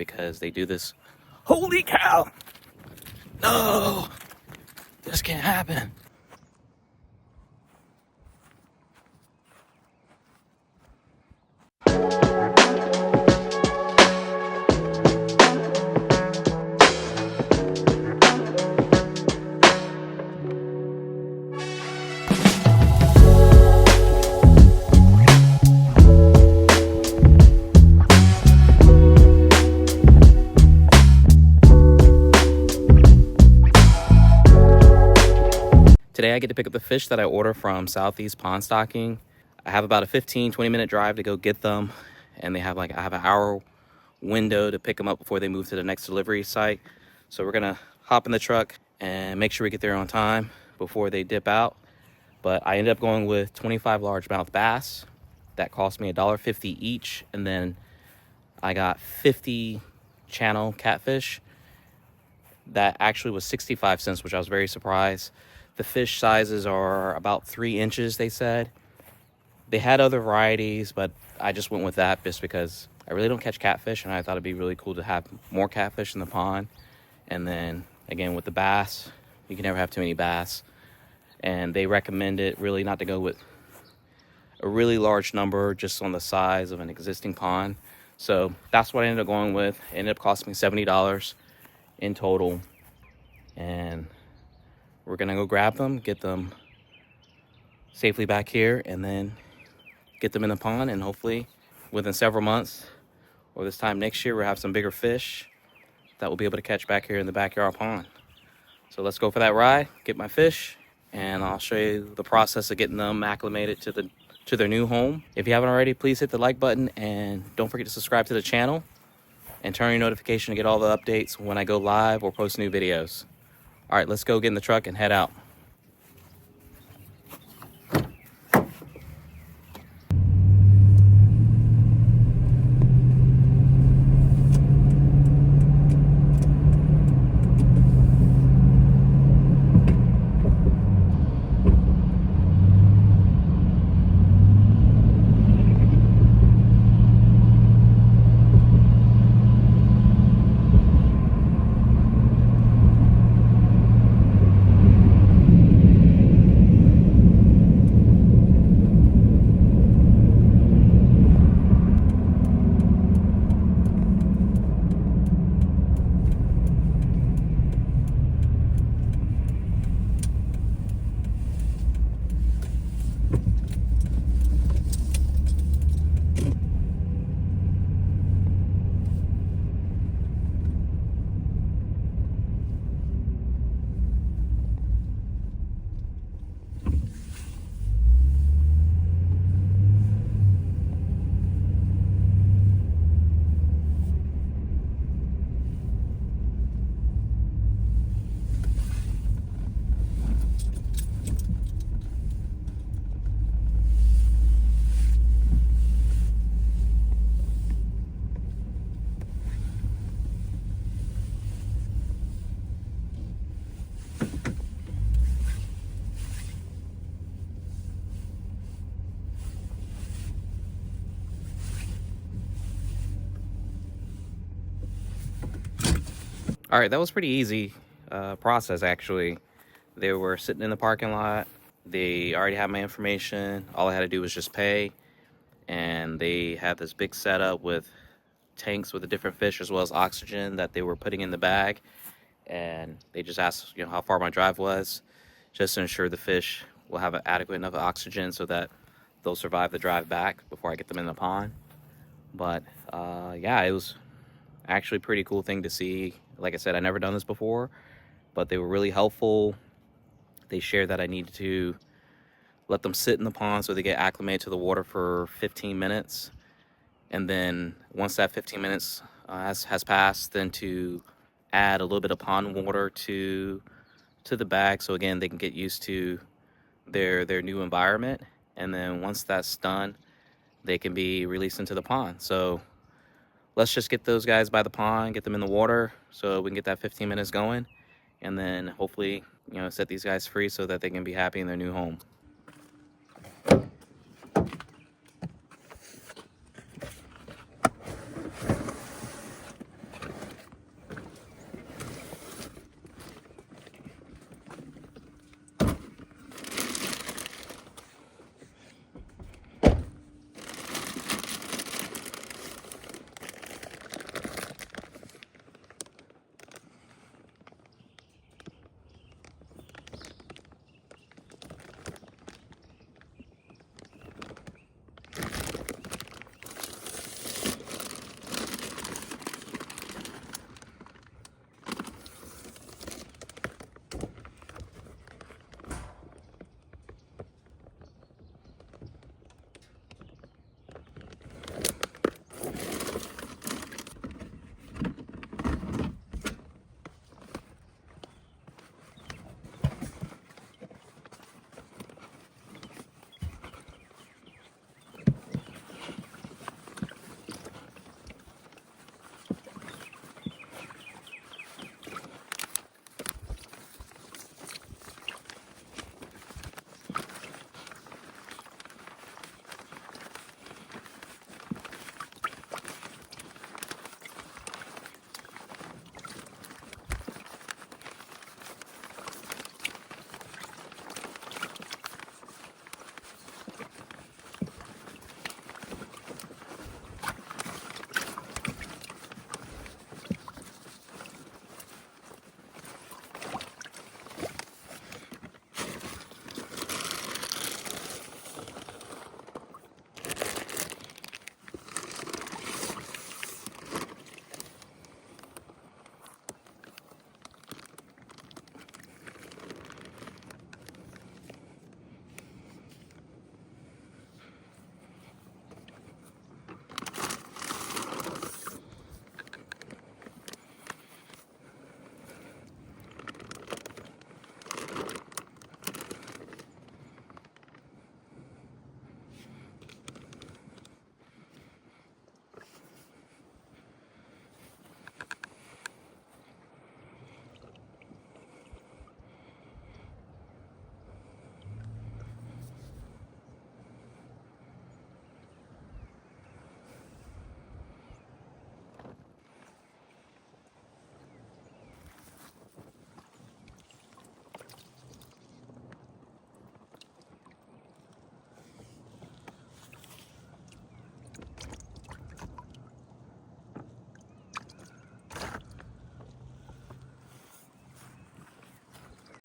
because they do this. Holy cow! No! This can't happen. Today I get to pick up the fish that I order from Southeast Pond Stocking. I have about a 15-20 minute drive to go get them, and I have an hour window to pick them up before they move to the next delivery site. So we're gonna hop in the truck and make sure we get there on time before they dip out. But I ended up going with 25 largemouth bass. That cost me $1.50 each, and then I got 50 channel catfish. That actually was 65 cents, which I was very surprised. The fish sizes are about 3 inches, they said. They had other varieties, but I just went with that just because I really don't catch catfish, and I thought it'd be really cool to have more catfish in the pond. And then again, with the bass, you can never have too many bass. And they recommend it really not to go with a really large number just on the size of an existing pond. So that's what I ended up going with. It ended up costing me $70 in total. And we're gonna go grab them, get them safely back here, and then get them in the pond, and hopefully within several months or this time next year we'll have some bigger fish that we'll be able to catch back here in the backyard pond. So let's go for that ride, get my fish, and I'll show you the process of getting them acclimated to their new home. If you haven't already, please hit the like button, and don't forget to subscribe to the channel and turn your notification to get all the updates when I go live or post new videos. All right, let's go get in the truck and head out. All right, that was pretty easy process, actually. They were sitting in the parking lot. They already had my information. All I had to do was just pay. And they had this big setup with tanks with the different fish as well as oxygen that they were putting in the bag. And they just asked, how far my drive was, just to ensure the fish will have adequate enough oxygen so that they'll survive the drive back before I get them in the pond. But yeah, it was actually a pretty cool thing to see. Like I said, I never done this before, but they were really helpful. They shared that I needed to let them sit in the pond so they get acclimated to the water for 15 minutes. And then once that 15 minutes has passed, then to add a little bit of pond water to the bag. So again, they can get used to their new environment. And then once that's done, they can be released into the pond. So let's just get those guys by the pond, get them in the water so we can get that 15 minutes going. And then hopefully, set these guys free so that they can be happy in their new home.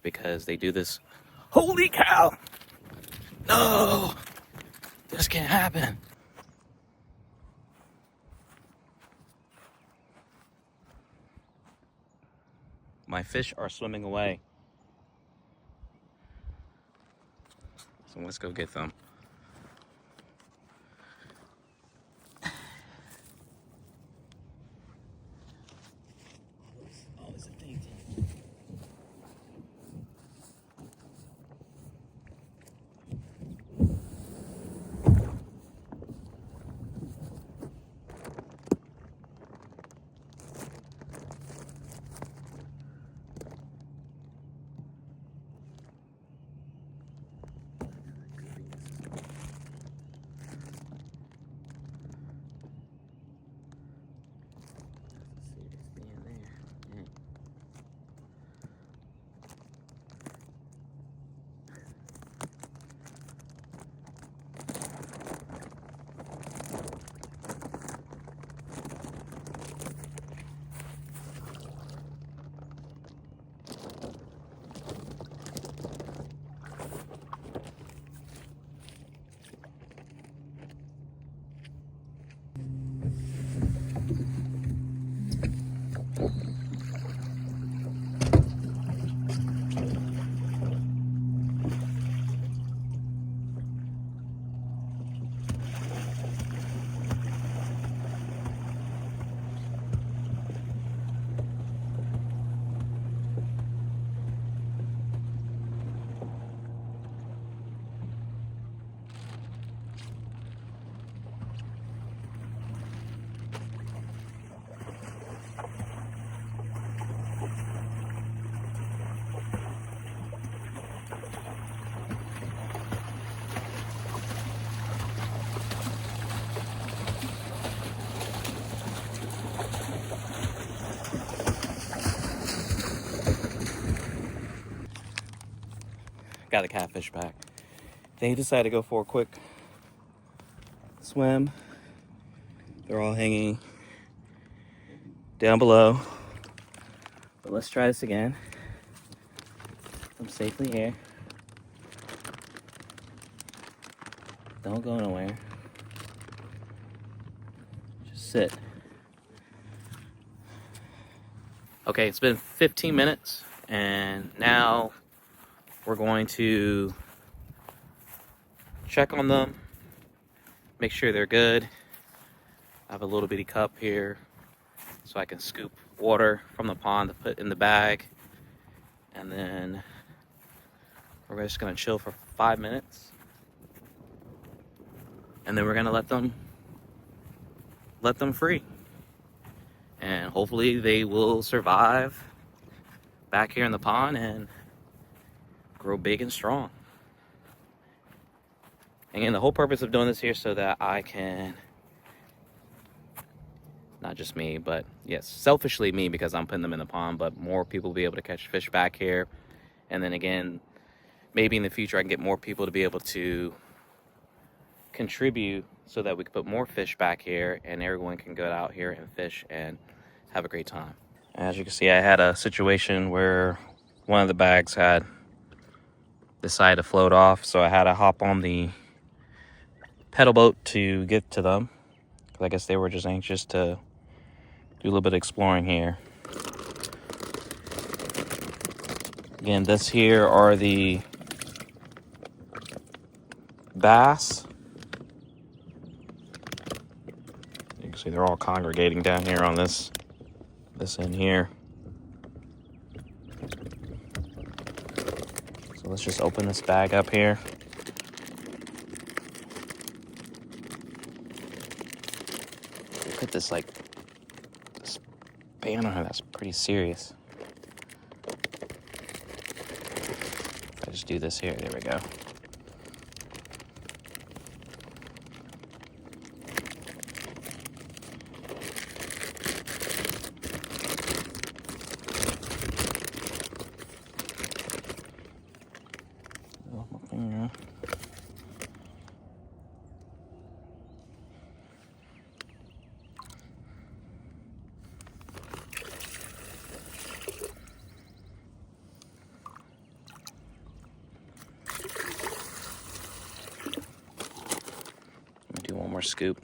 because they do this. Holy cow! No! This can't happen. My fish are swimming away. So let's go get them. Oh, it's a thing. Got the catfish back. They decided to go for a quick swim. They're all hanging down below. But let's try this again. I'm safely here. Don't go nowhere. Just sit. Okay, it's been 15 minutes, and now we're going to check on them, make sure they're good. I have a little bitty cup here so I can scoop water from the pond to put in the bag. And then we're just gonna chill for 5 minutes. And then we're gonna let them free. And hopefully they will survive back here in the pond and grow big and strong. Again, the whole purpose of doing this here is so that I can, not just me, but yes, selfishly me because I'm putting them in the pond, but more people will be able to catch fish back here. And then again, maybe in the future I can get more people to be able to contribute so that we can put more fish back here and everyone can go out here and fish and have a great time. As you can see, I had a situation where one of the bags had decided to float off, so I had to hop on the pedal boat to get to them. I guess they were just anxious to do a little bit of exploring here. Again, this here are the bass. You can see they're all congregating down here on this end here. So let's just open this bag up here. Look at this, like, this banner, that's pretty serious. If I just do this here, there we go. Oh, my finger. more scoop.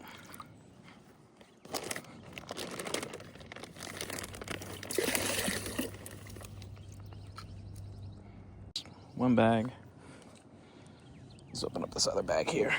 One bag. Let's open up this other bag here.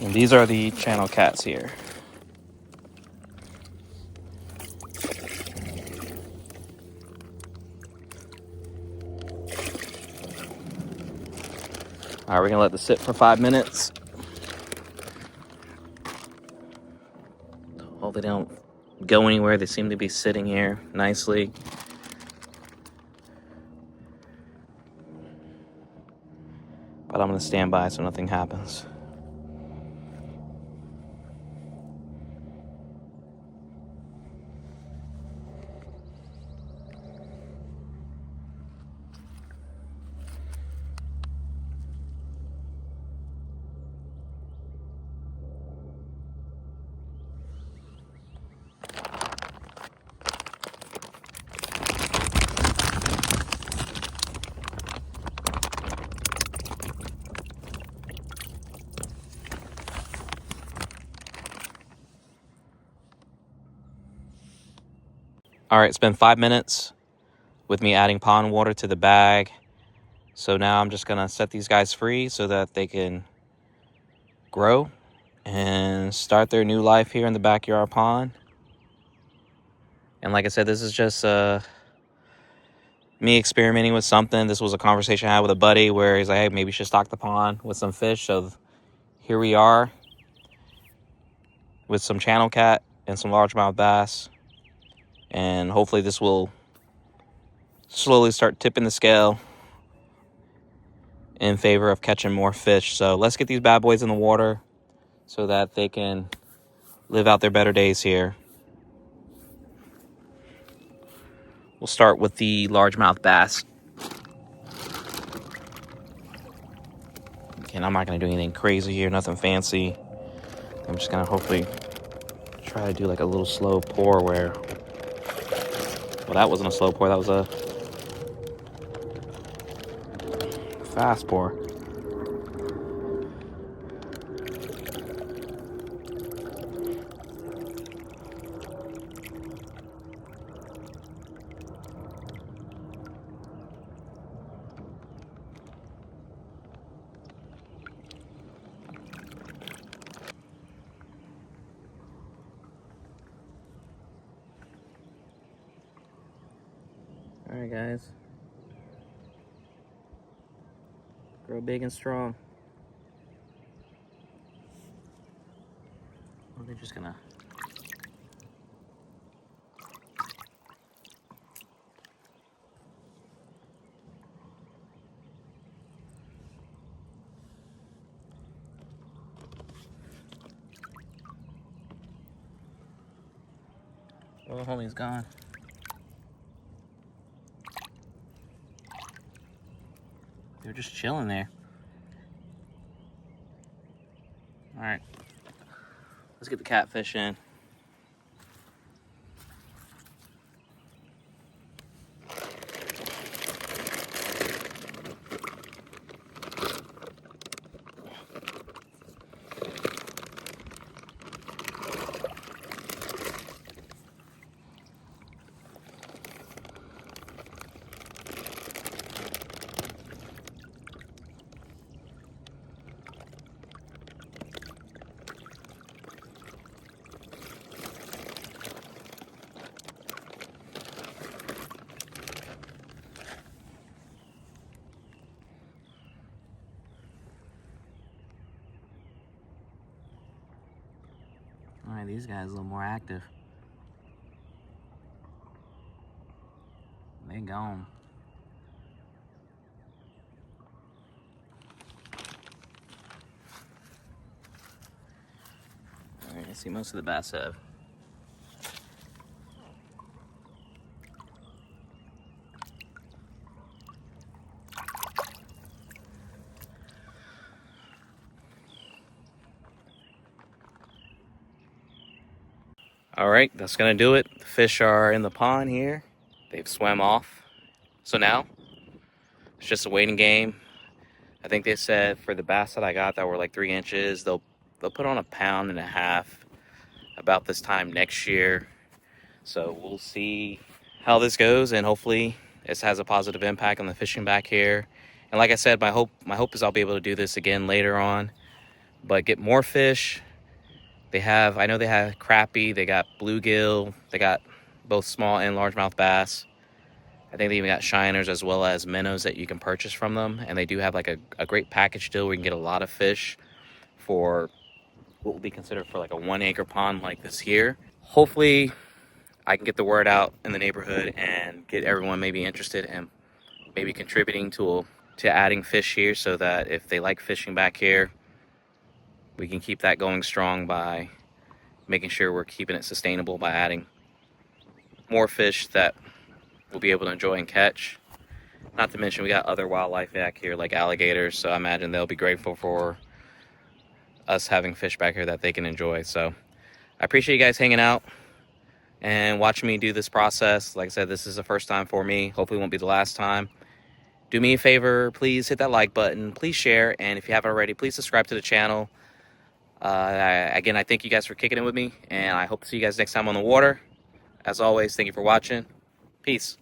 And these are the channel cats here. All right, we're gonna let this sit for 5 minutes. Hope they don't go anywhere. They seem to be sitting here nicely. But I'm gonna stand by so nothing happens. All right, it's been 5 minutes with me adding pond water to the bag. So now I'm just gonna set these guys free so that they can grow and start their new life here in the backyard pond. And like I said, this is just me experimenting with something. This was a conversation I had with a buddy where he's like, hey, maybe you should stock the pond with some fish. So here we are with some channel cat and some largemouth bass. And hopefully this will slowly start tipping the scale in favor of catching more fish. So let's get these bad boys in the water so that they can live out their better days here. We'll start with the largemouth bass. And I'm not going to do anything crazy here, nothing fancy. I'm just going to hopefully try to do like a little slow pour where... Well, that wasn't a slow pour, that was a fast pour. All right, guys. Grow big and strong. Well, they're just gonna... Oh, homie's gone. They're just chilling there. All right, let's get the catfish in. these guys a little more active. They gone. All right, I see most of the bass have. All right, that's gonna do it. The fish are in the pond here. They've swam off. So now it's just a waiting game. I think they said for the bass that I got that were like 3 inches, they'll put on 1.5 pounds about this time next year. So we'll see how this goes, and hopefully this has a positive impact on the fishing back here. And like I said, my hope is I'll be able to do this again later on, but get more fish. I know they have crappie, they got bluegill, they got both small and largemouth bass. I think they even got shiners as well as minnows that you can purchase from them. And they do have like a great package deal where you can get a lot of fish for what will be considered for like a 1-acre pond like this here. Hopefully I can get the word out in the neighborhood and get everyone maybe interested in maybe contributing to adding fish here, so that if they like fishing back here, we can keep that going strong by making sure we're keeping it sustainable by adding more fish that we'll be able to enjoy and catch. Not to mention we got other wildlife back here like alligators, so I imagine they'll be grateful for us having fish back here that they can enjoy. So I appreciate you guys hanging out and watching me do this process. Like I said, this is the first time for me. Hopefully it won't be the last time. Do me a favor, please hit that like button, please share, and if you haven't already, please subscribe to the channel. Again, I thank you guys for kicking it with me, and I hope to see you guys next time on the water. As always, thank you for watching. Peace.